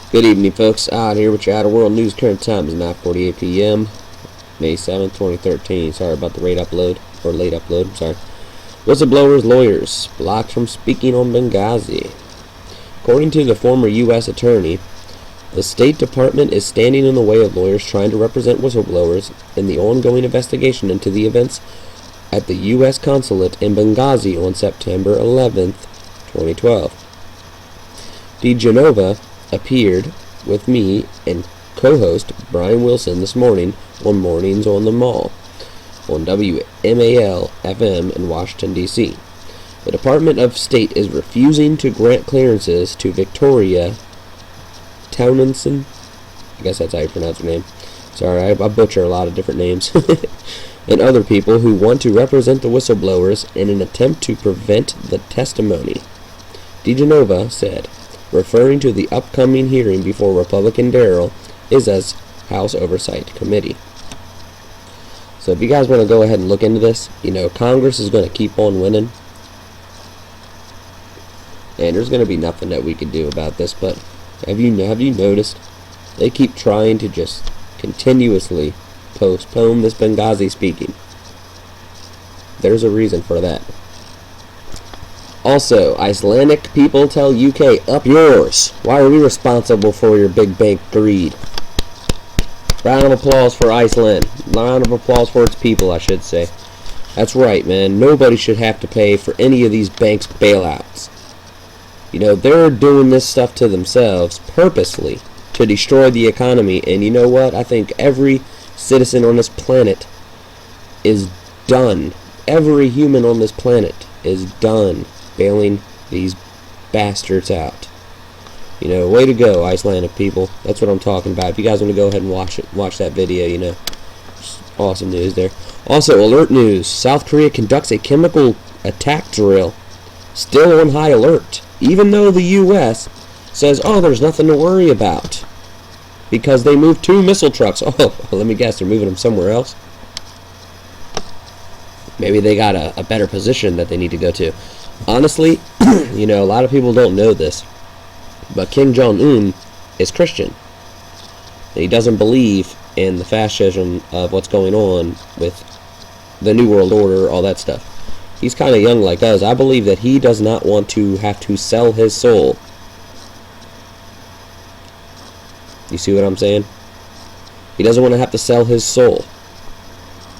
Good evening, folks. Out here with your Outer World News. Current time is 9:48 p.m. May 7th, 2013. Sorry about the late upload. Sorry. Whistleblowers' lawyers blocked from speaking on Benghazi. According to the former U.S. attorney, the State Department is standing in the way of lawyers trying to represent whistleblowers in the ongoing investigation into the events at the U.S. consulate in Benghazi on September 11th, 2012. DeGenova appeared with me and co-host Brian Wilson this morning on Mornings on the Mall on WMAL FM in Washington, D.C. The Department of State is refusing to grant clearances to Victoria Townsend. I guess that's how you pronounce her name. Sorry, I butcher a lot of different names. And other people who want to represent the whistleblowers in an attempt to prevent the testimony. DeGenova said, referring to the upcoming hearing before Republican Darrell Issa's House Oversight Committee. So if you guys want to go ahead and look into this, Congress is going to keep on winning. And there's going to be nothing that we can do about this, but have you noticed? They keep trying to just continuously postpone this Benghazi speaking. There's a reason for that. Also, Icelandic people tell UK, up yours. Why are we responsible for your big bank greed? Round of applause for Iceland. Round of applause for its people, I should say. That's right, man. Nobody should have to pay for any of these banks' bailouts. They're doing this stuff to themselves purposely to destroy the economy. And you know what? I think every citizen on this planet is done. Every human on this planet is done bailing these bastards out. Way to go, Icelandic people. That's what I'm talking about. If you guys want to go ahead and watch that video, awesome news there. Also, alert news. South Korea conducts a chemical attack drill. Still on high alert. Even though the U.S. says, oh, there's nothing to worry about. Because they moved 2 missile trucks. Oh, let me guess, they're moving them somewhere else. Maybe they got a better position that they need to go to. Honestly, a lot of people don't know this, but Kim Jong-un is Christian. He doesn't believe in the fascism of what's going on with the New World Order, all that stuff. He's kind of young like us. I believe that he does not want to have to sell his soul. You see what I'm saying? He doesn't want to have to sell his soul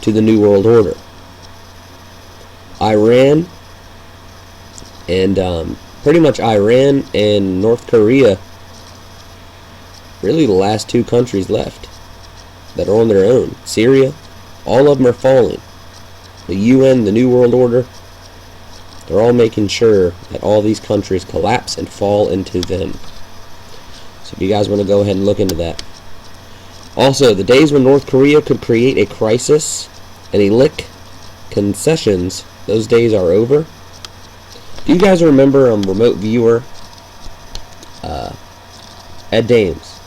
to the New World Order. Iran and pretty much Iran and North Korea, really the last 2 countries left that are on their own. Syria, all of them are falling. The UN, the New World Order, they're all making sure that all these countries collapse and fall into them. So if you guys want to go ahead and look into that. Also, the days when North Korea could create a crisis and elict concessions, those days are over. Do you guys remember remote viewer Ed Dames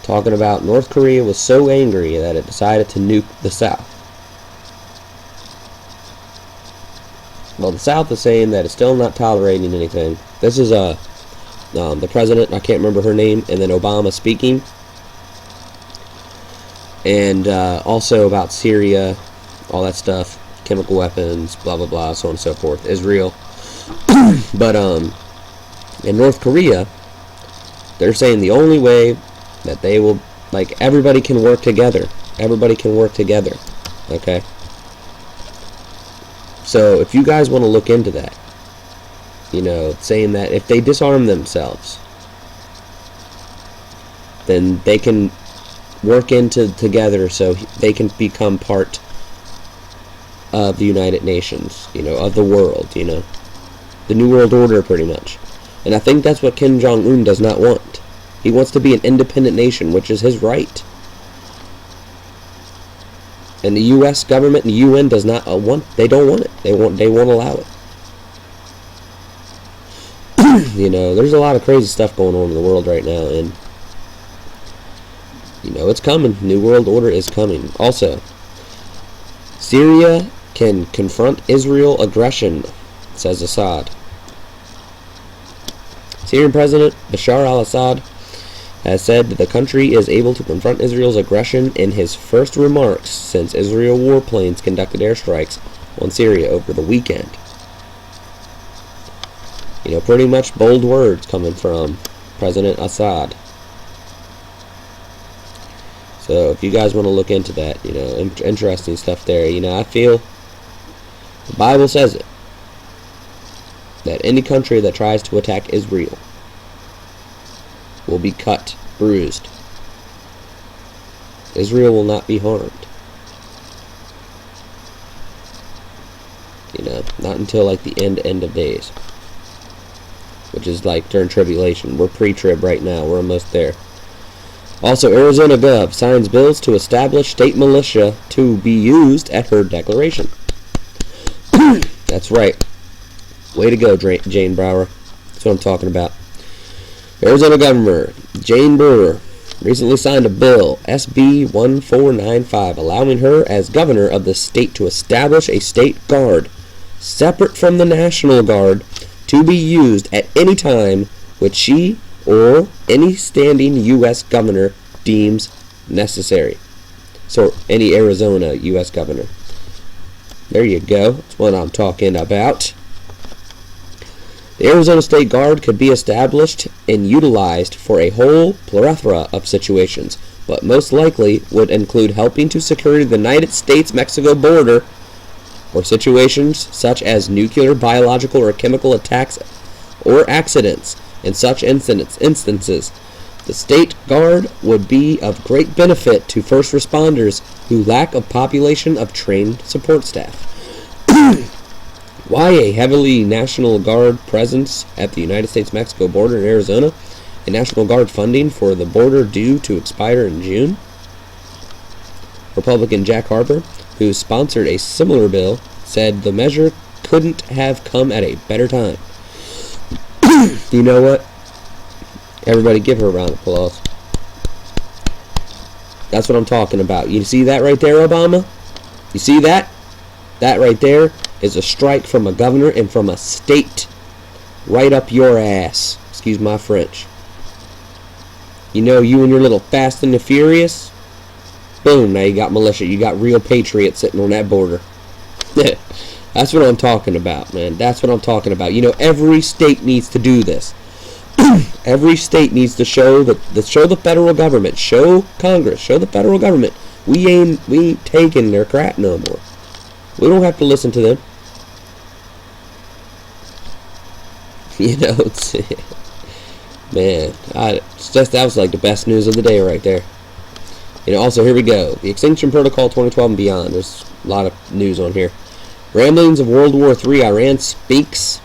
talking about North Korea was so angry that it decided to nuke the South? Well, the South is saying that it's still not tolerating anything. This is the president, I can't remember her name, and then Obama speaking. And also about Syria, all that stuff, chemical weapons, blah, blah, blah, so on and so forth, Israel. But in North Korea, they're saying the only way that they will, everybody can work together. Everybody can work together, okay? So if you guys want to look into that, saying that if they disarm themselves, then they can work together so they can become part of the United Nations, of the world, the New World Order pretty much. And I think that's what Kim Jong-un does not want. He wants to be an independent nation, which is his right. And the U.S. government and the UN does not they don't want it. They won't allow it. There's a lot of crazy stuff going on in the world right now, and it's coming. New World Order is coming. Also, Syria can confront Israel aggression, says Assad. Syrian President Bashar al-Assad has said the country is able to confront Israel's aggression in his first remarks since Israel warplanes conducted airstrikes on Syria over the weekend. You know, pretty much bold words coming from President Assad. So if you guys want to look into that, you know, interesting stuff there. You know, I feel the Bible says it, that any country that tries to attack Israel will be cut, bruised. Israel will not be harmed. You know, not until like the end of days, which is like during tribulation. We're pre-trib right now. We're almost there. Also, Arizona Gov signs bills to establish state militia to be used at her declaration. That's right. Way to go, Jane Brower. That's what I'm talking about. Arizona Governor Jane Brewer recently signed a bill, SB 1495, allowing her as governor of the state to establish a state guard separate from the National Guard to be used at any time which she or any standing U.S. governor deems necessary. So, any Arizona U.S. governor. There you go. That's what I'm talking about. The Arizona State Guard could be established and utilized for a whole plethora of situations, but most likely would include helping to secure the United States-Mexico border or situations such as nuclear, biological, or chemical attacks or accidents. In such instances, the State Guard would be of great benefit to first responders who lack a population of trained support staff. Why a heavily National Guard presence at the United States-Mexico border in Arizona? A National Guard funding for the border due to expire in June? Republican Jack Harper, who sponsored a similar bill, said the measure couldn't have come at a better time. You know what? Everybody give her a round of applause. That's what I'm talking about. You see that right there, Obama? You see that? That right there is a strike from a governor and from a state right up your ass. Excuse my French. You know, you and your little Fast and the Furious? Boom, now you got militia. You got real patriots sitting on that border. That's what I'm talking about, man. That's what I'm talking about. You know, every state needs to do this. Every state needs to show the federal government, show Congress, show the federal government. We ain't taking their crap no more. We don't have to listen to them. You know, it's, man, that was like the best news of the day right there. You know, also, here we go. The Extinction Protocol 2012 and beyond. There's a lot of news on here. Ramblings of World War III. Iran speaks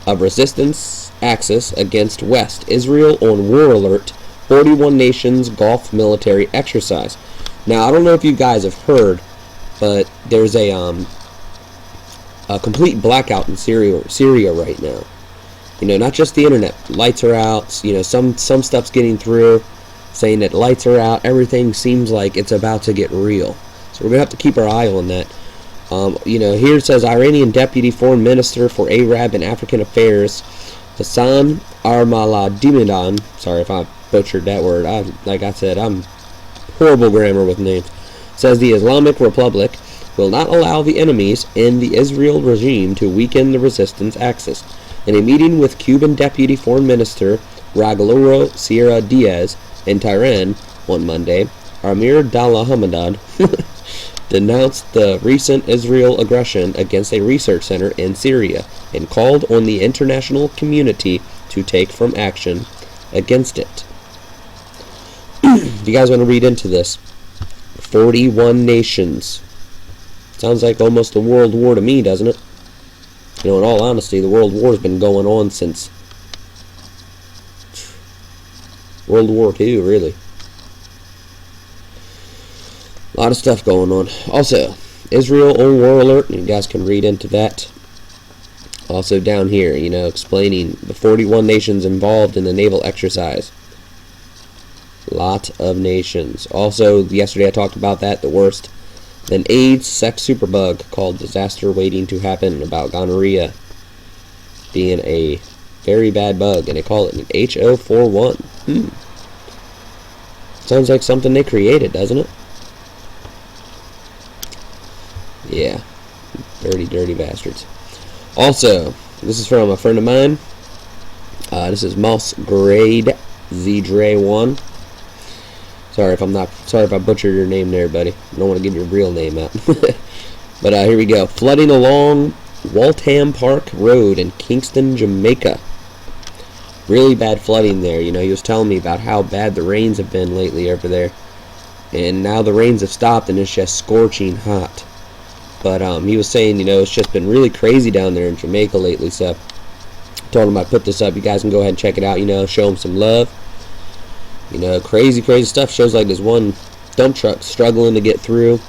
of resistance axis against West. Israel on war alert. 41 nations Gulf military exercise. Now, I don't know if you guys have heard, but there's a complete blackout in Syria right now. You know, not just the internet. Lights are out. You know, some stuff's getting through, saying that lights are out. Everything seems like it's about to get real. So we're gonna have to keep our eye on that. You know, here it says Iranian Deputy Foreign Minister for Arab and African Affairs, Hassan Armaladimadan. Sorry if I butchered that word. Like I said, I'm horrible grammar with names. Says the Islamic Republic will not allow the enemies in the Israel regime to weaken the resistance axis. In a meeting with Cuban Deputy Foreign Minister Ragloro Sierra Diaz in Tehran on Monday, Amir Dalahamadad denounced the recent Israel aggression against a research center in Syria and called on the international community to take firm action against it. If you guys want to read into this, 41 nations. Sounds like almost a world war to me, doesn't it? You know, in all honesty, the World War has been going on since World War II, really. A lot of stuff going on. Also, Israel on war alert. You guys can read into that. Also down here, you know, explaining the 41 nations involved in the naval exercise. Lot of nations. Also, yesterday I talked about that, the worst. Then AIDS sex superbug called disaster waiting to happen, about gonorrhea being a very bad bug, and they call it an HO41. Sounds like something they created, doesn't it? Yeah. Dirty, dirty bastards. Also, this is from a friend of mine. This is Mouse Grade Z1. Sorry if I butchered your name there, buddy. I don't want to give your real name out. But here we go. Flooding along Waltham Park Road in Kingston, Jamaica. Really bad flooding there. You know, he was telling me about how bad the rains have been lately over there. And now the rains have stopped and it's just scorching hot. But he was saying, you know, it's just been really crazy down there in Jamaica lately. So I told him I'd put this up. You guys can go ahead and check it out, you know, show him some love. You know, crazy, crazy stuff. Shows like this one dump truck struggling to get through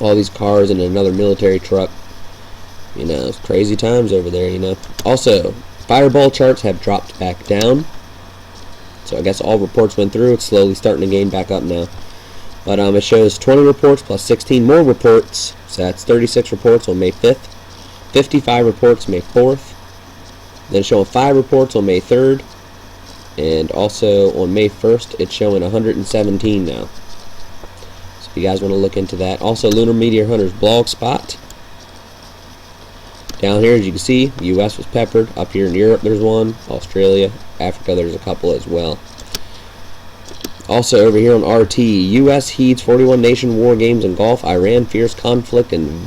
all these cars and another military truck. You know, it's crazy times over there, you know. Also, fireball charts have dropped back down. So I guess all reports went through. It's slowly starting to gain back up now. But it shows 20 reports plus 16 more reports. So that's 36 reports on May 5th. 55 reports May 4th. Then showing 5 reports on May 3rd. And also on May 1st, it's showing 117 now. So if you guys want to look into that. Also, Lunar Meteor Hunter's blog spot. Down here, as you can see, the U.S. was peppered. Up here in Europe, there's one. Australia, Africa, there's a couple as well. Also, over here on RT, U.S. heeds 41 nation war games in Gulf. Iran fears conflict in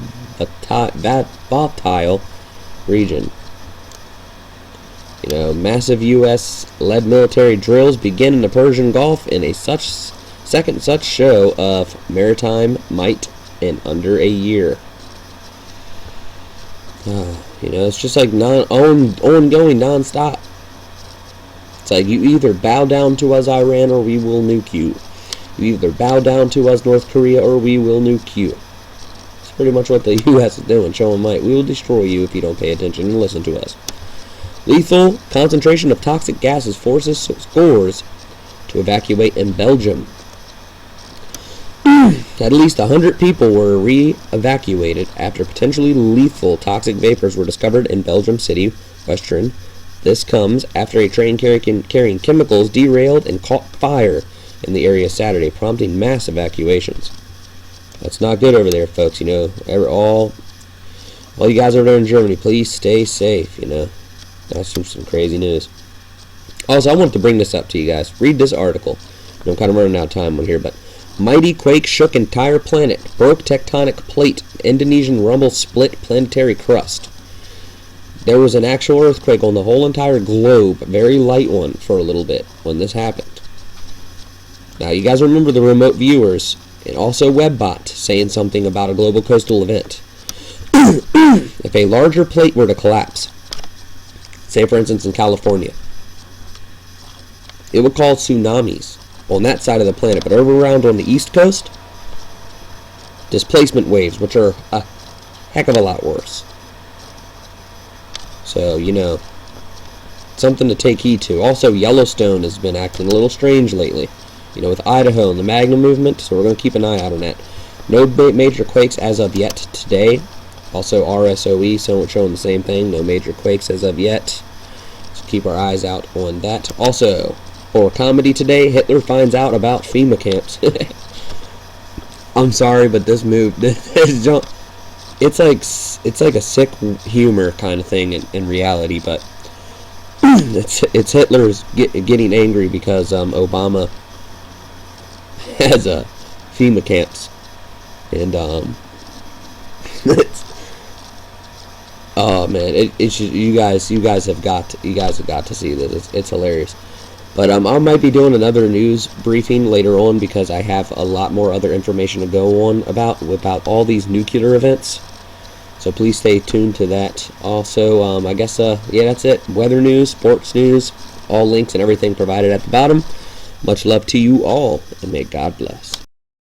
volatile region. You know, massive U.S.-led military drills begin in the Persian Gulf in a second such show of maritime might in under a year. You know, it's just like ongoing, non-stop. It's like you either bow down to us, Iran, or we will nuke you. You either bow down to us, North Korea, or we will nuke you. It's pretty much what the U.S. is doing, showing might. We will destroy you if you don't pay attention and listen to us. Lethal concentration of toxic gases forces scores to evacuate in Belgium. At least 100 people were re-evacuated after potentially lethal toxic vapors were discovered in Belgium City, Western. This comes after a train carrying chemicals derailed and caught fire in the area Saturday, prompting mass evacuations. That's not good over there, folks. You know, all you guys over there in Germany, please stay safe. You know, that's some crazy news. Also, I wanted to bring this up to you guys. Read this article. I'm kind of running out of time on here, but mighty quake shook entire planet, broke tectonic plate, Indonesian rumble split planetary crust. There was an actual earthquake on the whole entire globe, a very light one for a little bit when this happened. Now, you guys remember the remote viewers and also Webbot saying something about a global coastal event. If a larger plate were to collapse, say for instance in California, it would cause tsunamis on that side of the planet, but over around on the east coast, displacement waves, which are a heck of a lot worse. So, you know, something to take heed to. Also, Yellowstone has been acting a little strange lately, you know, with Idaho and the Magna movement, so we're going to keep an eye out on that. No major quakes as of yet today. Also, RSOE, so showing the same thing, no major quakes as of yet. So keep our eyes out on that. Also, for comedy today, Hitler finds out about FEMA camps. I'm sorry, but this move, it's like a sick humor kind of thing in reality, but it's Hitler's getting angry because Obama has FEMA camps, and it's, oh man, it's you guys have got to see this. It's hilarious. But I might be doing another news briefing later on because I have a lot more other information to go on about all these nuclear events. So please stay tuned to that. Also, I guess, yeah, that's it. Weather news, sports news, all links and everything provided at the bottom. Much love to you all, and may God bless.